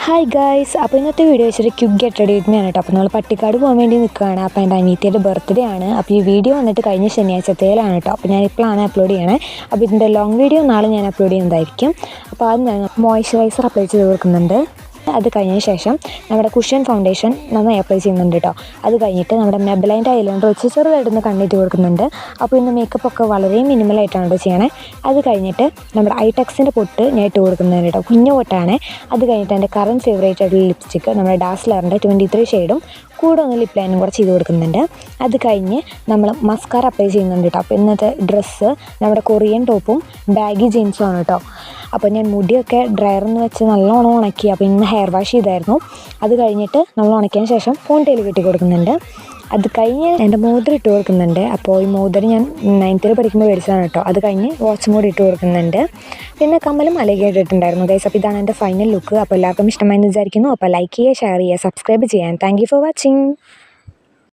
Hi guys, അപ്പോൾ ഇന്നത്തെ video വെച്ചിട്ട് ക്വിക്ക് ഗെറ്റ് റെഡി വിത്ത് കേട്ടോ. അപ്പോൾ നമ്മൾ പട്ടിക്കാട് പോകാൻ വേണ്ടി നിൽക്കുകയാണ്. അപ്പോൾ എൻ്റെ അനിയത്തിയുടെ ബർത്ത്ഡേ ആണ്. അപ്പോൾ ഈ വീഡിയോ വന്നിട്ട് കഴിഞ്ഞ ശനിയാഴ്ചത്തേലാണ് കേട്ടോ. അപ്പോൾ ഞാൻ ഇപ്പോഴാണ് അപ്ലോഡ് ചെയ്യണേ. അപ്പോൾ ഇതിൻ്റെ ലോങ് വീഡിയോ നാളെ ഞാൻ അപ്ലോഡ് ചെയ്യുന്നതായിരിക്കും. അപ്പോൾ ആദ്യം ഞാൻ മോയ്സ്ചറൈസർ അപ്ലൈ ചെയ്ത് കൊടുക്കുന്നുണ്ട്. അത് കഴിഞ്ഞ ശേഷം നമ്മുടെ കുഷ്യൻ ഫൗണ്ടേഷൻ നന്നായി അപ്ലൈ ചെയ്യുന്നുണ്ട് കേട്ടോ. അത് കഴിഞ്ഞിട്ട് നമ്മുടെ മെബലൈൻ്റെ ഐലൈനർ വെച്ച് ചെറുതായിട്ടൊന്ന് കണ്ണിട്ട് കൊടുക്കുന്നുണ്ട്. അപ്പോൾ ഇന്ന് മേക്കപ്പ് ഒക്കെ വളരെ മിനിമലായിട്ടാണ് കേട്ടോ ചെയ്യണേ. അത് കഴിഞ്ഞിട്ട് നമ്മുടെ ഐടെക്സിൻ്റെ പൊട്ട് ഞാൻ ഇട്ട് കൊടുക്കുന്നുണ്ട് കേട്ടോ. കുഞ്ഞു പൊട്ടാണ്. അത് കഴിഞ്ഞിട്ട് എൻ്റെ കറൻറ്റ് ഫേവറേറ്റ് ആയിട്ടുള്ള ലിപ്സ്റ്റിക്ക് നമ്മുടെ ഡാസ്ലറിൻ്റെ 23 ഷെയ്ഡും കൂടെ ഒന്ന് ലിപ് ലൈനും കൂടെ ചെയ്ത് കൊടുക്കുന്നുണ്ട്. അത് കഴിഞ്ഞ് നമ്മൾ മസ്കാര അപ്ലൈ ചെയ്യുന്നുണ്ട് കേട്ടോ. അപ്പോൾ ഇന്നത്തെ ഡ്രസ്സ് നമ്മുടെ കൊറിയൻ ടോപ്പും ബാഗി ജീൻസും ആണ് കേട്ടോ. അപ്പോൾ ഞാൻ മുടിയൊക്കെ ഡ്രയറിന്ന് വെച്ച് നല്ലോണം ഉണക്കി. അപ്പോൾ ഇന്ന് ഹെയർ വാഷ് ചെയ്തായിരുന്നു. അത് കഴിഞ്ഞിട്ട് നമ്മൾ ഉണക്കിയതിന് ശേഷം പോണിറ്റെയിൽ കെട്ടി കൊടുക്കുന്നുണ്ട്. അത് കഴിഞ്ഞ് എൻ്റെ മോതിരം ഇട്ട് കൊടുക്കുന്നുണ്ട്. അപ്പോൾ ഈ മോതിരം ഞാൻ 9th പഠിക്കുമ്പോൾ മേടിച്ചതാണ് കേട്ടോ. അത് കഴിഞ്ഞ് വാച്ചും കൂടി ഇട്ട് കൊടുക്കുന്നുണ്ട്. പിന്നെ കമ്മലും അലകി ഇട്ടിട്ടുണ്ടായിരുന്നു ഗൈസ്. അപ്പോൾ ഇതാണ് എൻ്റെ ഫൈനൽ ലുക്ക്. അപ്പോൾ എല്ലാവർക്കും ഇഷ്ടമായെന്ന് വിചാരിക്കുന്നു. അപ്പോൾ ലൈക്ക് ചെയ്യുക, ഷെയർ ചെയ്യുക, സബ്സ്ക്രൈബ് ചെയ്യാൻ. Thank you for watching.